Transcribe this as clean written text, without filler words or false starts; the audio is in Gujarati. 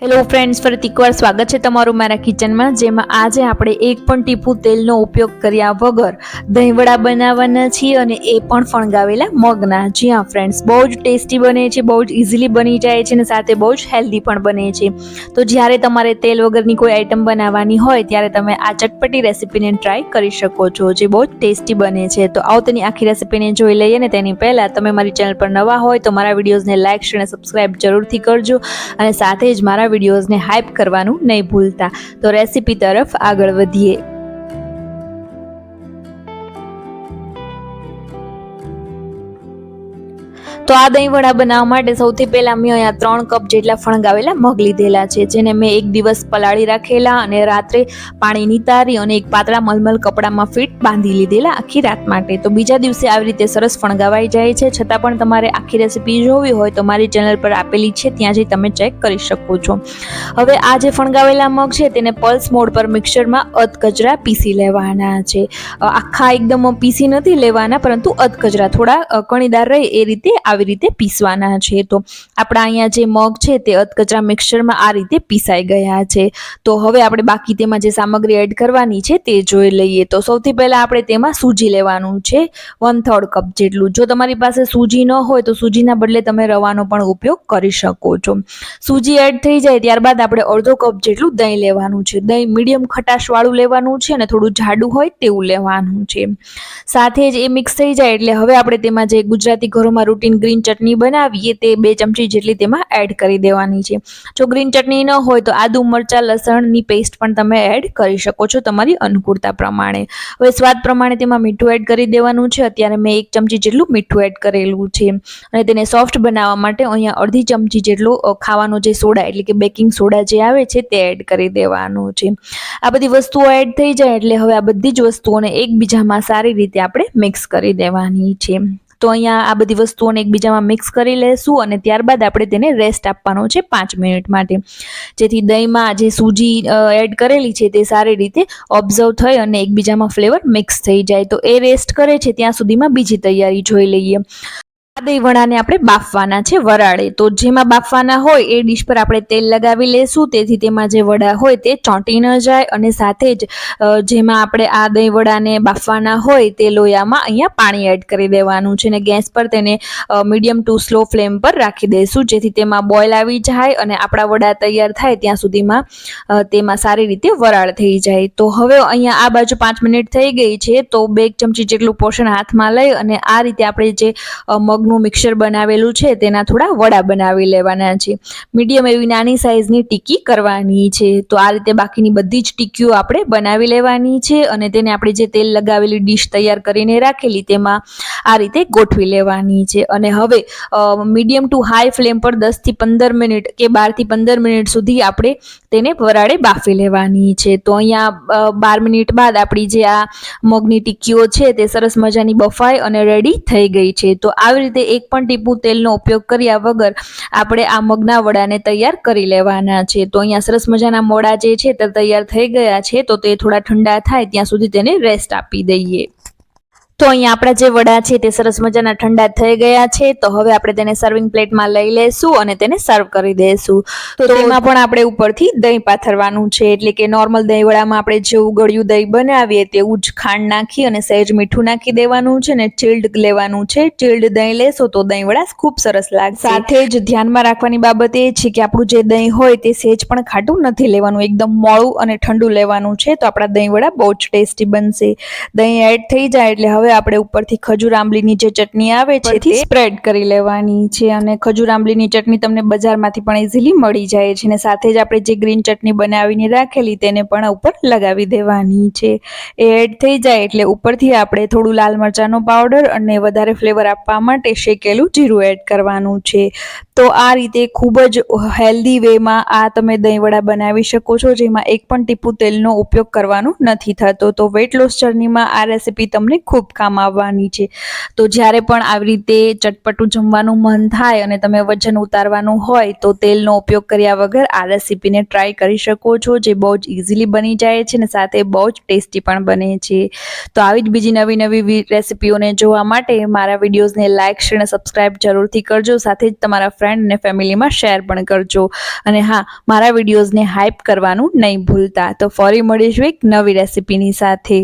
હેલો ફ્રેન્ડ્સ, ફરી એકવાર સ્વાગત છે તમારું મારા કિચનમાં, જેમાં આજે આપણે એક પણ ટીપું તેલનો ઉપયોગ કર્યા વગર દહીંવડા બનાવવાના છીએ અને એ પણ ફણગાવેલા મગના. જી હા ફ્રેન્ડ્સ, બહુ જ ટેસ્ટી બને છે, બહુ જ ઇઝીલી બની જાય છે અને સાથે બહુ જ હેલ્ધી પણ બને છે. તો જ્યારે તમારે તેલ વગરની કોઈ આઈટમ બનાવવાની હોય ત્યારે તમે આ ચટપટી રેસીપીને ટ્રાય કરી શકો છો, જે બહુ જ ટેસ્ટી બને છે. તો આવો તેની આખી રેસીપીને જોઈ લઈએ ને તેની પહેલાં તમે મારી ચેનલ પર નવા હોય તો મારા વિડીયોઝને લાઇક શેર અને સબસ્ક્રાઈબ જરૂરથી કરજો અને સાથે જ મારા વિડીયોઝને હાઇપ કરવાનું નહીં ભૂલતા. તો રેસીપી તરફ આગળ વધીએ. તો આ દહીંવડા બનાવવા માટે સૌથી પહેલાં મેં અહીંયા 3 કપ જેટલા ફણગાવેલા મગ લીધેલા છે, જેને મેં એક દિવસ પલાળી રાખેલા અને રાત્રે પાણી નિતારી અને એક પાતળા મલમલ કપડામાં ફીટ બાંધી લીધેલા આખી રાત માટે. તો બીજા દિવસે આવી રીતે સરસ ફણગાવાઈ જાય છે. છતાં પણ તમારે આખી રેસીપી જોવી હોય તો મારી ચેનલ પર આપેલી છે, ત્યાં જઈ તમે ચેક કરી શકો છો. હવે આ જે ફણગાવેલા મગ છે તેને પલ્સ મોડ પર મિક્સરમાં અધકચરા પીસી લેવાના છે. આખા એકદમ પીસી નથી લેવાના, પરંતુ અધકચરા થોડા કણીદાર રહે એ રીતે આવી રીતે પીસવાના છે. તો આપણા અહીંયા જે મગ છે તે અધકચરા મિક્સચરમાં આ રીતે પીસાઈ ગયા છે. તો હવે આપણે બાકી તેમાં જે સામગ્રી એડ કરવાની છે તે જોઈ લઈએ. તો સૌથી પહેલા આપણે તેમાં સૂજી લેવાનું છે 1/3 કપ જેટલું. જો તમારી પાસે સૂજી ન હોય તો સૂજીના બદલે તમે રવાનો પણ ઉપયોગ કરી શકો છો. સૂજી એડ થઈ જાય ત્યારબાદ આપણે અડધો કપ જેટલું દહીં લેવાનું છે. દહીં મીડિયમ ખટાશ વાળું લેવાનું છે અને થોડું જાડું હોય તેવું લેવાનું છે. સાથે જ એ મિક્સ થઈ જાય એટલે હવે આપણે તેમાં જે ગુજરાતી ઘરોમાં રૂટીન ગ્રીન ચટણી બનાવીએ તે 2 ચમચી જેટલી તેમાં એડ કરી દેવાની છે. જો ગ્રીન ચટણી ન હોય તો આદુ મરચાં લસણની પેસ્ટ પણ તમે એડ કરી શકો છો તમારી અનુકૂળતા પ્રમાણે. હવે સ્વાદ પ્રમાણે તેમાં મીઠું એડ કરી દેવાનું છે. અત્યારે મેં 1 ચમચી જેટલું મીઠું એડ કરેલું છે અને તેને સોફ્ટ બનાવવા માટે અહીંયા અડધી ચમચી જેટલો ખાવાનો જે સોડા એટલે કે બેકિંગ સોડા જે આવે છે તે એડ કરી દેવાનું છે. આ બધી વસ્તુઓ એડ થઈ જાય એટલે હવે આ બધી જ વસ્તુઓને એકબીજામાં સારી રીતે આપણે મિક્સ કરી દેવાની છે. તો અહીંયા આ બધી વસ્તુઓને એકબીજામાં મિક્સ કરી લેશું અને ત્યારબાદ આપણે તેને રેસ્ટ આપવાનો છે 5 મિનિટ માટે, જેથી દહીંમાં જે સૂજી એડ કરેલી છે તે સારી રીતે ઓબ્ઝર્વ થઈ અને એકબીજામાં ફ્લેવર મિક્સ થઈ જાય. તો એ રેસ્ટ કરે છે ત્યાં સુધીમાં બીજી તૈયારી જોઈ લઈએ. આ દહીંવડાને આપણે બાફવાના છે વરાળે. તો જેમાં બાફવાના હોય એ ડીશ પર આપણે તેલ લગાવી લેશું, તેથી તેમાં જે વડા હોય તે ચોંટી ન જાય અને સાથે જ જેમાં આપણે આ દહીંવડાને બાફવાના હોય તે લોયામાં અહીંયા પાણી એડ કરી દેવાનું છે અને ગેસ પર તેને મીડિયમ ટુ સ્લો ફ્લેમ પર રાખી દઈશું, જેથી તેમાં બોઇલ આવી જાય અને આપણા વડા તૈયાર થાય ત્યાં સુધીમાં તેમાં સારી રીતે વરાળ થઈ જાય. તો હવે અહીંયા આ બાજુ 5 મિનિટ થઈ ગઈ છે. તો 2 ચમચી જેટલું પોષણ હાથમાં લઈ અને આ રીતે આપણે જે મગનું મિક્સર બનાવેલું છે તેના થોડા વડા બનાવી લેવાના છે. મીડિયમ એવી નાની સાઈઝની ટીકી કરવાની છે. તો આ રીતે બાકીની બધી જ ટીકીઓ આપણે બનાવી લેવાની છે અને તેને આપણે જે તેલ લગાવેલી ડીશ તૈયાર કરીને રાખેલી તેમાં આ રીતે ગોઠવી લેવાની છે. અને હવે મીડિયમ ટુ હાઈ ફ્લેમ પર 10 થી 15 મિનિટ કે 12 થી 15 મિનિટ સુધી આપણે તેને વરાળે બાફી લેવાની છે. તો અહીંયા 12 મિનિટ બાદ આપણી જે આ મગની ટીકીઓ છે તે સરસ મજાની બફાઈ અને રેડી થઈ ગઈ છે. તો આવી રીતે એક પણ ટીપું તેલનો ઉપયોગ કર્યા વગર આપણે આ મગના વડાને તૈયાર કરી લેવાના છે. તો અહીંયા સરસ મજાના વડા જે છે તે તૈયાર થઈ ગયા છે. તો તે થોડા ઠંડા થાય ત્યાં સુધી તેને રેસ્ટ આપી દઈએ. તો અહીંયા આપણા જે વડા છે તે સરસ મજાના ઠંડા થઈ ગયા છે. તો હવે આપણે તેને સર્વિંગ પ્લેટમાં લઈ લેશું અને તેને સર્વ કરી દઈશું. તો તેમાં પણ આપણે ઉપરથી દહીં પાથરવાનું છે, એટલે કે નોર્મલ દહીંવડામાં આપણે જેવું ગળ્યું દહીં બનાવીએ તેવું જ ખાંડ નાખી અને સહેજ મીઠું નાખી દેવાનું છે અને ચીલ્ડ લેવાનું છે. ચીલ્ડ દહીં લેશો તો દહીંવડા ખૂબ સરસ લાગશે. સાથે જ ધ્યાનમાં રાખવાની બાબત એ છે કે આપણું જે દહીં હોય તે સહેજ પણ ખાટું નથી લેવાનું, એકદમ મોળું અને ઠંડુ લેવાનું છે. તો આપણા દહીંવડા બહુ જ ટેસ્ટી બનશે. દહીં એડ થઈ જાય એટલે હવે આપણે ઉપરથી ખજૂર આંબલીની જે ચટણી આવે છે તે સ્પ્રેડ કરી લેવાની છે. અને ખજૂર આંબલીની ચટણી તમને બજારમાંથી પણ ઇઝીલી મળી જાય છે અને સાથે જ આપણે જે ગ્રીન ચટણી બનાવીને રાખેલી તેને પણ ઉપર લગાવી દેવાની છે. એ એડ થઈ જાય એટલે ઉપરથી આપણે થોડું લાલ મરચાંનો પાવડર અને વધારે ફ્લેવર આપવા માટે શેકેલું જીરું એડ કરવાનું છે. તો આ રીતે ખૂબ જ હેલ્ધી વેમાં આ તમે દહીંવડા બનાવી શકો છો, જેમાં એક પણ ટીપું તેલનો ઉપયોગ કરવાનો નથી થતો. તો વેટ લોસ જર્નીમાં આ રેસીપી તમને ખૂબ કામ આવવાની છે. તો જ્યારે પણ આવી રીતે ચટપટું જમવાનું મન થાય અને તમે વજન ઉતારવાનું હોય તો તેલનો ઉપયોગ કર્યા વગર આ રેસીપીને ટ્રાય કરી શકો છો, જે બહુ જ ઇઝીલી બની જાય છે અને સાથે બહુ જ ટેસ્ટી પણ બને છે. તો આવી જ બીજી નવી રેસીપીઓને જોવા માટે મારા વિડીયોઝને લાઇક, શેર અને સબસ્ક્રાઇબ જરૂરથી કરજો. સાથે જ તમારા ફ્રેન્ડ અને ફેમિલીમાં શેર પણ કરજો. અને હા, મારા વિડીયોઝને હાઇપ કરવાનું નહીં ભૂલતા. તો ફરી મળીશું એક નવી રેસીપીની સાથે.